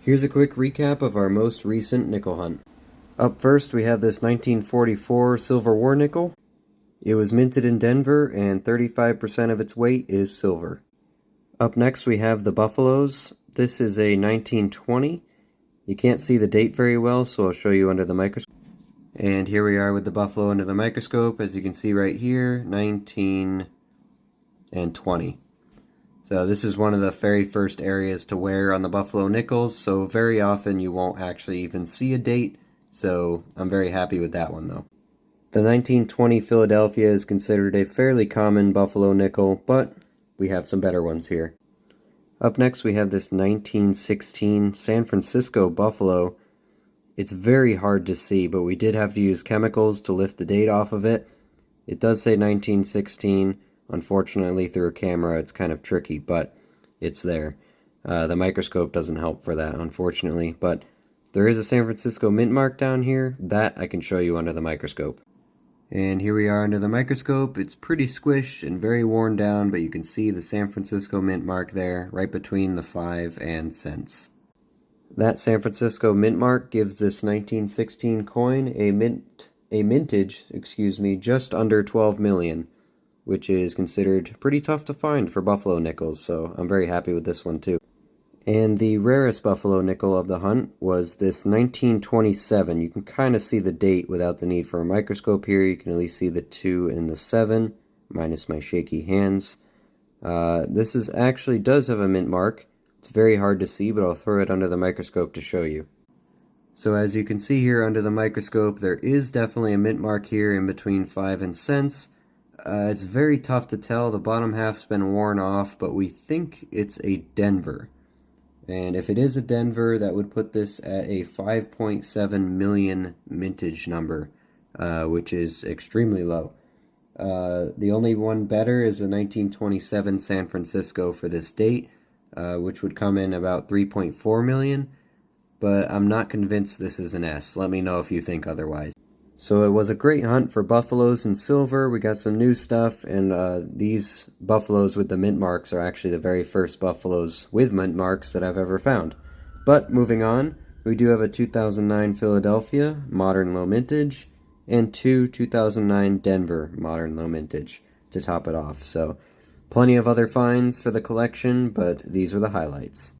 Here's a quick recap of our most recent nickel hunt. Up first we have this 1944 Silver War nickel. It was minted in Denver and 35% of its weight is silver. Up next we have the Buffaloes. This is a 1920. You can't see the date very well, so I'll show you under the microscope. And here we are with the Buffalo under the microscope. As you can see right here, 1920. So this is one of the very first areas to wear on the Buffalo nickels, so very often you won't actually even see a date, so I'm very happy with that one though. The 1920 Philadelphia is considered a fairly common Buffalo nickel, but we have some better ones here. Up next we have this 1916 San Francisco Buffalo. It's very hard to see, but we did have to use chemicals to lift the date off of it. It does say 1916. Unfortunately, through a camera, it's kind of tricky, but it's there. The microscope doesn't help for that, unfortunately, but there is a San Francisco mint mark down here. That I can show you under the microscope. And here we are under the microscope. It's pretty squished and very worn down, but you can see the San Francisco mint mark there, right between the 5 and cents. That San Francisco mint mark gives this 1916 coin a mintage, just under 12 million. Which is considered pretty tough to find for Buffalo nickels, so I'm very happy with this one too. And the rarest Buffalo nickel of the hunt was this 1927. You can kind of see the date without the need for a microscope here. You can at least see the 2 and the 7, minus my shaky hands. This actually does have a mint mark. It's very hard to see, but I'll throw it under the microscope to show you. So as you can see here under the microscope, there is definitely a mint mark here in between 5 and cents. It's very tough to tell. The bottom half's been worn off, but we think it's a Denver. And if it is a Denver, that would put this at a 5.7 million mintage number, which is extremely low. The only one better is a 1927 San Francisco for this date, which would come in about 3.4 million, but I'm not convinced this is an S. Let me know if you think otherwise. So it was a great hunt for buffaloes and silver. We got some new stuff, and these buffaloes with the mint marks are actually the very first buffaloes with mint marks that I've ever found. But moving on, we do have a 2009 Philadelphia modern low mintage and 2009 Denver modern low mintage to top it off. So plenty of other finds for the collection, but these were the highlights.